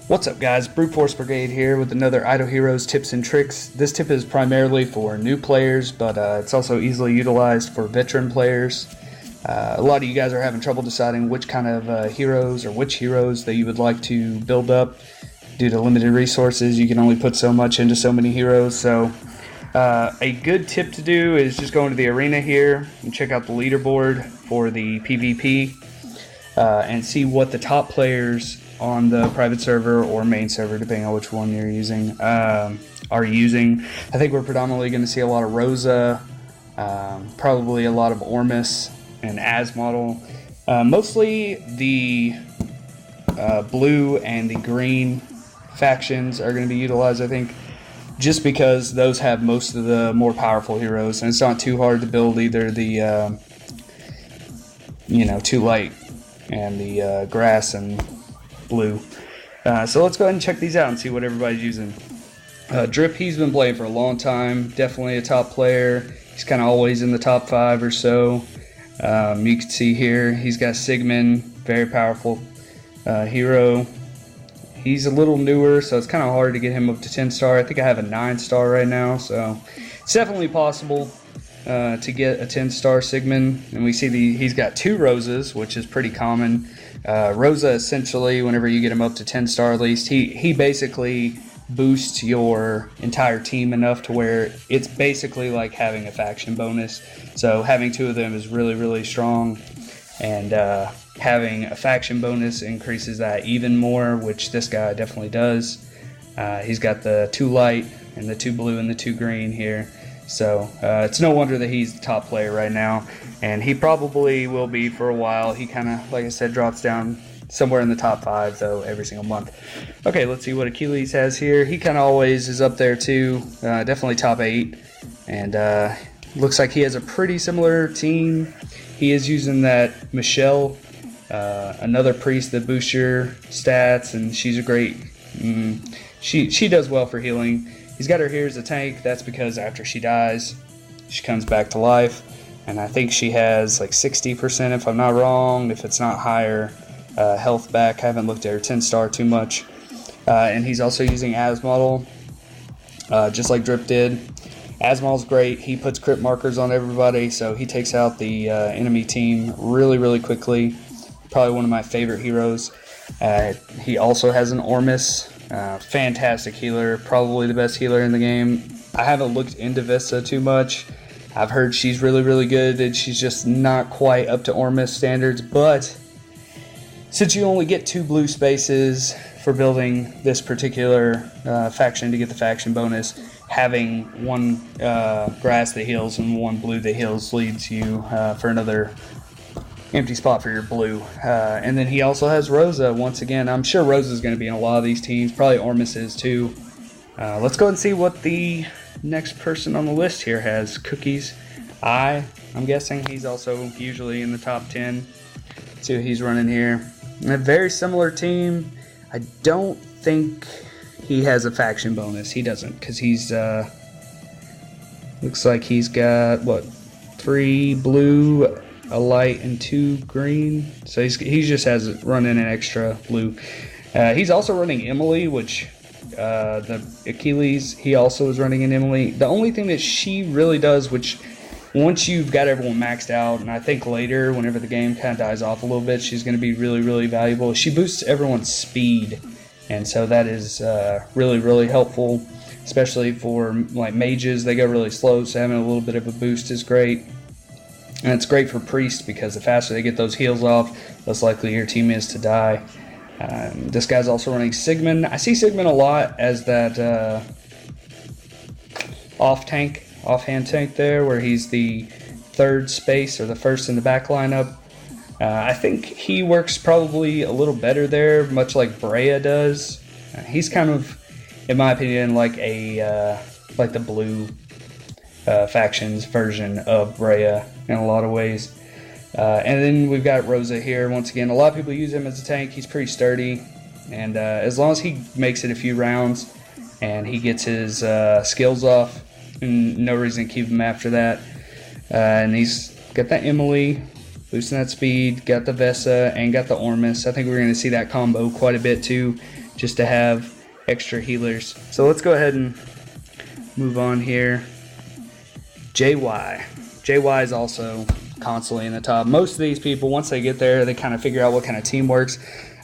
What's up guys, Brute Force Brigade here with another Idle Heroes tips and tricks. This tip is primarily for new players, but it's also easily utilized for veteran players. A lot of you guys are having trouble deciding which kind of heroes or which heroes that you would like to build up. Due to limited resources, you can only put so much into so many heroes. So a good tip to do is just go into the arena here and check out the leaderboard for the PvP and see what the top players on the private server or main server, depending on which one you're using, are using. I think we're predominantly going to see a lot of ROSA, probably a lot of ORMIS and AS model. Mostly the blue and the green factions are going to be utilized, I think, just because those have most of the more powerful heroes, and it's not too hard to build either the Too Light and the grass and blue. So let's go ahead and check these out and see what everybody's using. Drip, he's been playing for a long time, definitely a top player. He's kind of always in the top 5 or so. You can see here he's got Sigmund, very powerful hero. He's a little newer, so it's kind of hard to get him up to 10 star. I think I have a 9 star right now, so it's definitely possible to get a 10 star Sigmund. And we see he's got 2 Rosas, which is pretty common. Rosa, essentially, whenever you get him up to 10 star at least, he basically boosts your entire team enough to where it's basically like having a faction bonus. So having 2 of them is really, really strong, and having a faction bonus increases that even more, which this guy definitely does. He's got the 2 light and the 2 blue and the 2 green here. So it's no wonder that he's the top player right now, and he probably will be for a while. He kind of, like I said, drops down somewhere in the top 5 though every single month. Okay, let's see what Achilles has here. He kind of always is up there too, definitely top 8, and looks like he has a pretty similar team. He is using that Michelle, another priest that boosts your stats, and she's a great, she does well for healing. He's got her here as a tank. That's because after she dies, she comes back to life. And I think she has like 60%, if I'm not wrong, if it's not higher, health back. I haven't looked at her 10 star too much. And he's also using AS model, just like Drip did. AS model's great. He puts crit markers on everybody, so he takes out the enemy team really, really quickly. Probably one of my favorite heroes. He also has an ORMIS. Fantastic healer, probably the best healer in the game. I haven't looked into VESA too much. I've heard she's really, really good, and she's just not quite up to ORMIS standards, but since you only get 2 blue spaces for building this particular faction to get the faction bonus, having 1 grass that heals and 1 blue that heals leads you for another empty spot for your blue. And then he also has Rosa. Once again, I'm sure Rosa's going to be in a lot of these teams. Probably ORMIS is too. Let's go and see what the next person on the list here has. Cookies. I'm guessing he's also usually in the top 10. Let's see what he's running here. A very similar team. I don't think he has a faction bonus. He doesn't, because he's looks like he's got what, 3 blue, a light, and 2 green. So he just has running an extra blue. He's also running Emily, which the Achilles, he also is running an Emily. The only thing that she really does, which once you've got everyone maxed out, and I think later whenever the game kind of dies off a little bit, she's going to be really, really valuable. She boosts everyone's speed, and so that is really, really helpful, especially for like mages. They go really slow, so having a little bit of a boost is great. And it's great for priests because the faster they get those heals off, less likely your team is to die. This guy's also running Sigmund. I see Sigmund a lot as that offhand tank there, where he's the 3rd space or the 1st in the back lineup. I think he works probably a little better there, much like Brea does. He's kind of, in my opinion, like like the blue factions version of Brea in a lot of ways. And then we've got Rosa here. Once again, a lot of people use him as a tank. He's pretty sturdy, and as long as he makes it a few rounds and he gets his skills off, and no reason to keep him after that. And he's got that Emily, boosting that speed, got the VESA, and got the ORMIS. I think we're going to see that combo quite a bit too, just to have extra healers. So let's go ahead and move on here. JY. JY is also constantly in the top. Most of these people, once they get there, they kind of figure out what kind of team works.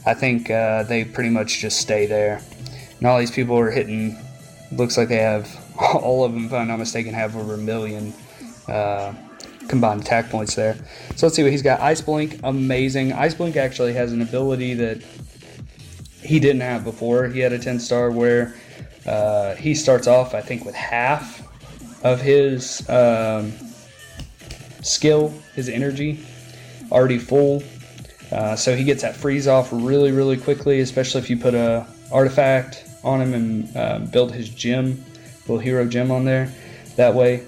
I think they pretty much just stay there. And all these people are hitting, looks like they have, all of them, if I'm not mistaken, have over 1 million combined attack points there. So let's see what he's got. Ice Blink, amazing. Ice Blink actually has an ability that he didn't have before. He had a 10-star where he starts off, I think, with half of his skill, his energy, already full. So he gets that freeze off really, really quickly, especially if you put a artifact on him and build his gem, little hero gem on there. That way.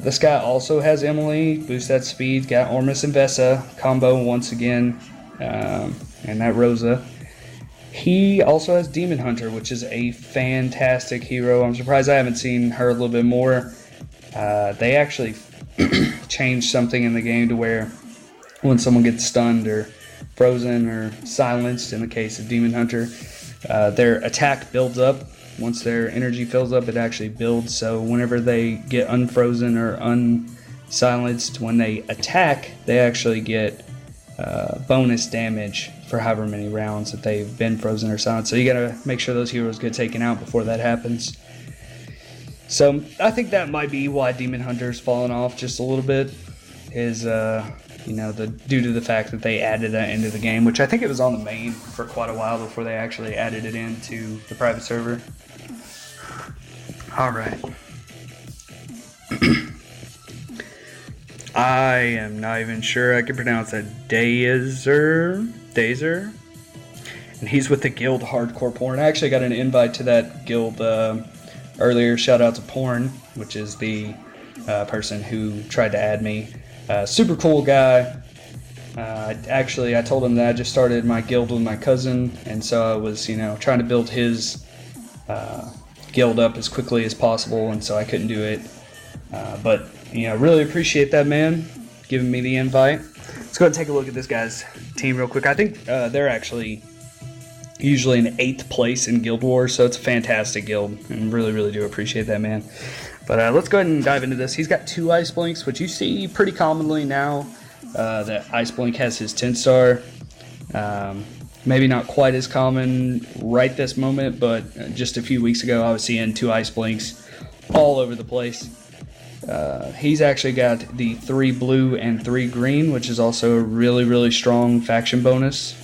This guy also has Emily, boost that speed, got ORMIS and VESA combo once again, and that ROSA. He also has Demon Hunter, which is a fantastic hero. I'm surprised I haven't seen her a little bit more. They actually changed something in the game to where when someone gets stunned or frozen or silenced, in the case of Demon Hunter, their attack builds up. Once their energy fills up, it actually builds. So whenever they get unfrozen or unsilenced, when they attack, they actually get bonus damage for however many rounds that they've been frozen or silenced. So you gotta make sure those heroes get taken out before that happens. So I think that might be why Demon Hunter's fallen off just a little bit, is due to the fact that they added that into the game, which I think it was on the main for quite a while before they actually added it into the private server. All right. I am not even sure I can pronounce that. Dazer, and he's with the guild Hardcore Porn. I actually got an invite to that guild earlier. Shout out to Porn, which is the person who tried to add me. Super cool guy. Actually, I told him that I just started my guild with my cousin, and so I was, trying to build his guild up as quickly as possible, and so I couldn't do it. But really appreciate that man giving me the invite. Let's go ahead and take a look at this guy's team real quick. I think they're actually usually in 8th place in Guild Wars, so it's a fantastic guild, and really, really do appreciate that man. But let's go ahead and dive into this. He's got 2 Ice Blinks, which you see pretty commonly now. That Ice Blink has his 10-star. Maybe not quite as common right this moment, but just a few weeks ago I was seeing 2 Ice Blinks all over the place. He's actually got the 3 blue and 3 green, which is also a really, really strong faction bonus.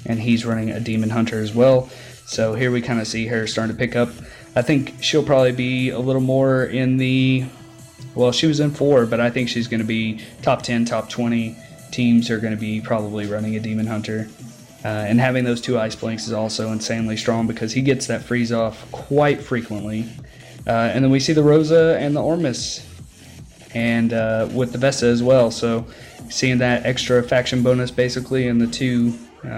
And he's running a Demon Hunter as well. So here we kind of see her starting to pick up. I think she'll probably be a little more in the, well, she was in 4, but I think she's going to be top 10, top 20 teams are going to be probably running a Demon Hunter. And having those 2 Ice Blinks is also insanely strong because he gets that freeze off quite frequently. And then we see the Rosa and the ORMIS, and with the VESA as well. So seeing that extra faction bonus basically, and the 2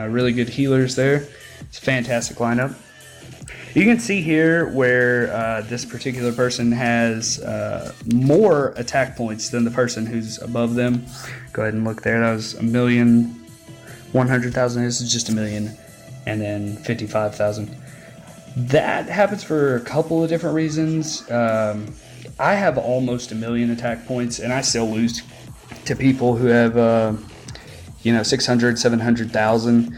really good healers there. It's a fantastic lineup. You can see here where this particular person has more attack points than the person who's above them. Go ahead and look there. That was 1,100,000. This is just 1,000,000, and then 55,000. That happens for a couple of different reasons. I have almost 1,000,000 attack points, and I still lose to people who have 600, 700,000.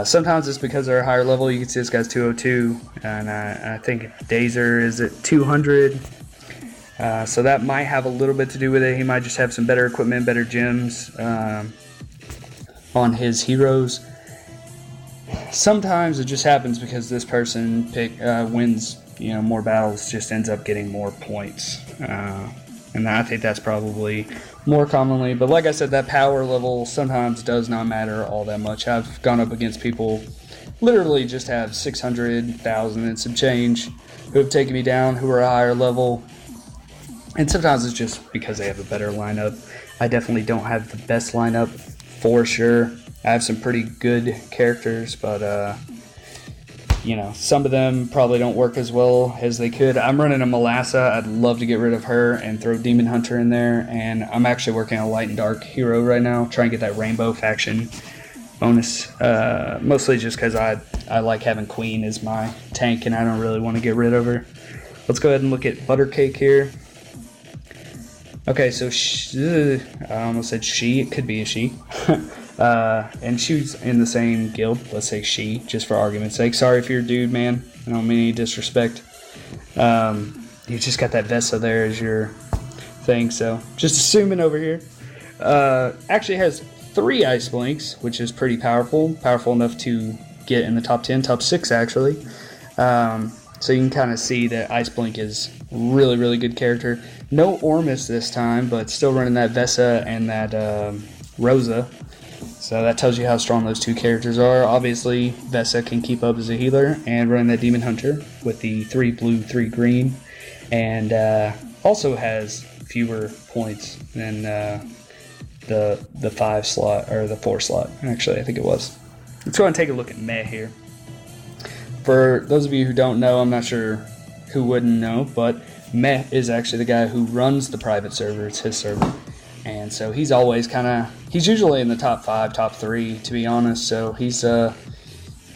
Sometimes it's because they're a higher level. You can see this guy's 202, and I think Dazer is at 200. So that might have a little bit to do with it. He might just have some better equipment, better gems on his heroes. Sometimes it just happens because this person wins more battles, just ends up getting more points. And I think that's probably more commonly. But like I said, that power level sometimes does not matter all that much. I've gone up against people literally just have 600,000 and some change who have taken me down, who are a higher level. And sometimes it's just because they have a better lineup. I definitely don't have the best lineup for sure. I have some pretty good characters, but some of them probably don't work as well as they could. I'm running a Melassa. I'd love to get rid of her and throw Demon Hunter in there. And I'm actually working on a light and dark hero right now, trying to get that rainbow faction bonus. Mostly just because I like having Queen as my tank, and I don't really want to get rid of her. Let's go ahead and look at Buttercake here. Okay, so I almost said she. It could be a she. And she's in the same guild. Let's say she, just for argument's sake. Sorry if you're a dude, man. I don't mean any disrespect. You just got that VESA there as your thing, so just assuming over here. Actually has 3 Ice Blinks, which is pretty powerful. Powerful enough to get in the top 10, top 6 actually. So you can kind of see that Ice Blink is really, really good character. No ORMIS this time, but still running that VESA and that ROSA. So that tells you how strong those 2 characters are. Obviously, VESA can keep up as a healer and run that Demon Hunter with the 3 blue, 3 green. And also has fewer points than the 5 slot, or the 4 slot, actually, I think it was. Let's go and take a look at Meh here. For those of you who don't know, I'm not sure who wouldn't know, but Meh is actually the guy who runs the private server. It's his server. And so he's always he's usually in the top 5, top 3, to be honest. So he's a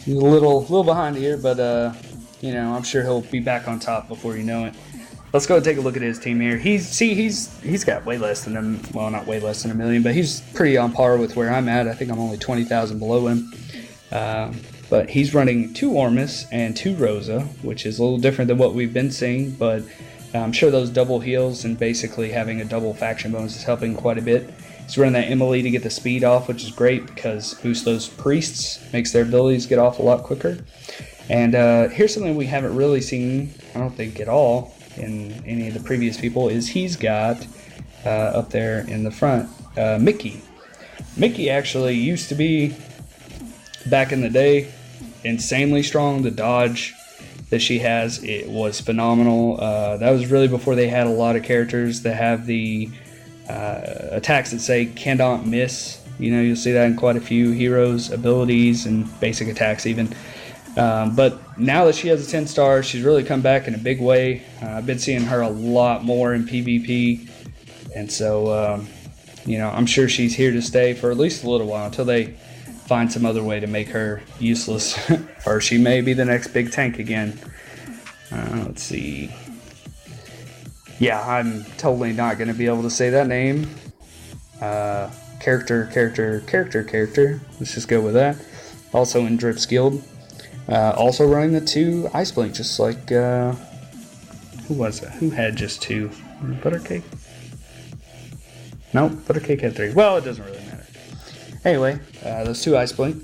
little behind here, but you know, I'm sure he'll be back on top before you know it. Let's go and take a look at his team here. He's got way less than him. Well, not way less than 1 million, but he's pretty on par with where I'm at. I think I'm only 20,000 below him. But he's running 2 ORMIS and 2 ROSA, which is a little different than what we've been seeing, but I'm sure those double heals and basically having a double faction bonus is helping quite a bit. He's running that Emily to get the speed off, which is great because boosts those priests, makes their abilities get off a lot quicker. And here's something we haven't really seen, I don't think at all, in any of the previous people, is he's got up there in the front, Mickey. Mickey actually used to be, back in the day, insanely strong. The dodge that she has, it was phenomenal. That was really before they had a lot of characters that have the attacks that say cannot miss. You know, you'll see that in quite a few heroes' abilities and basic attacks even. But now that she has a 10 star, she's really come back in a big way. I've been seeing her a lot more in PvP, and so you know, I'm sure she's here to stay for at least a little while until they find some other way to make her useless, or she may be the next big tank again. Let's see. Yeah, I'm totally not going to be able to say that name. Character. Let's just go with that. Also in Drip's guild. Also running the 2 Ice Blink, just like, who was it? Who had just 2? Buttercake? No, Buttercake had 3. Well, it doesn't really matter. Anyway, those 2 Ice Blink,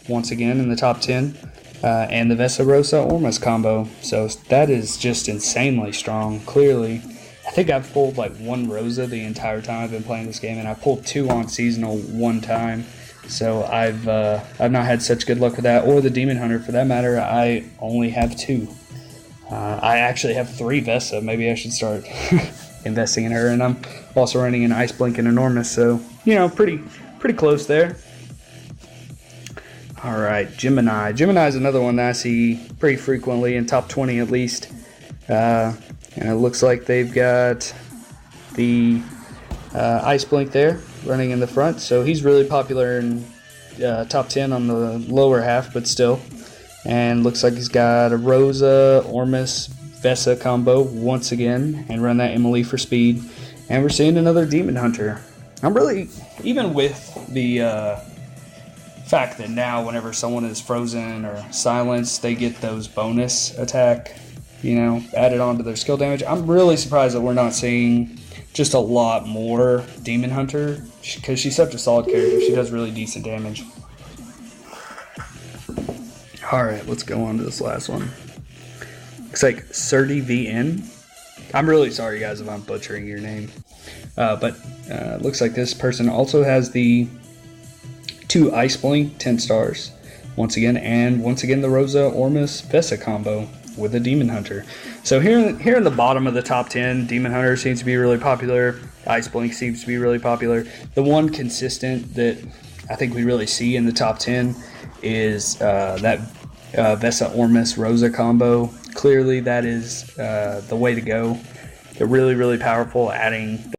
once again in the top 10, and the VESA ROSA ORMIS combo. So that is just insanely strong. Clearly, I think I've pulled like 1 ROSA the entire time I've been playing this game, and I pulled 2 on seasonal 1 time. So I've not had such good luck with that, or the Demon Hunter for that matter. I only have 2. I actually have 3 VESA. Maybe I should start investing in her, and I'm also running an Ice Blink and an ORMIS, so you know, pretty close there. All right, Gemini. Gemini is another one that I see pretty frequently in top 20 at least, and it looks like they've got the Ice Blink there running in the front, so he's really popular in top 10 on the lower half, but still. And looks like he's got a ROSA, ORMIS, VESA combo once again, and run that Emily for speed. And we're seeing another Demon Hunter. I'm really, even with the fact that now whenever someone is frozen or silenced, they get those bonus attack, you know, added on to their skill damage. I'm really surprised that we're not seeing just a lot more Demon Hunter, because she's such a solid character. She does really decent damage. Alright, let's go on to this last one. Looks like Surdy VN. I'm really sorry, guys, if I'm butchering your name. But looks like this person also has the 2 Ice Blink 10 stars. Once again, the ROSA ORMIS VESA combo with a Demon Hunter. So here in the bottom of the top 10, Demon Hunter seems to be really popular. Ice Blink seems to be really popular. The one consistent that I think we really see in the top 10 is that VESA ORMIS ROSA combo. Clearly that is the way to go. They're really, really powerful, adding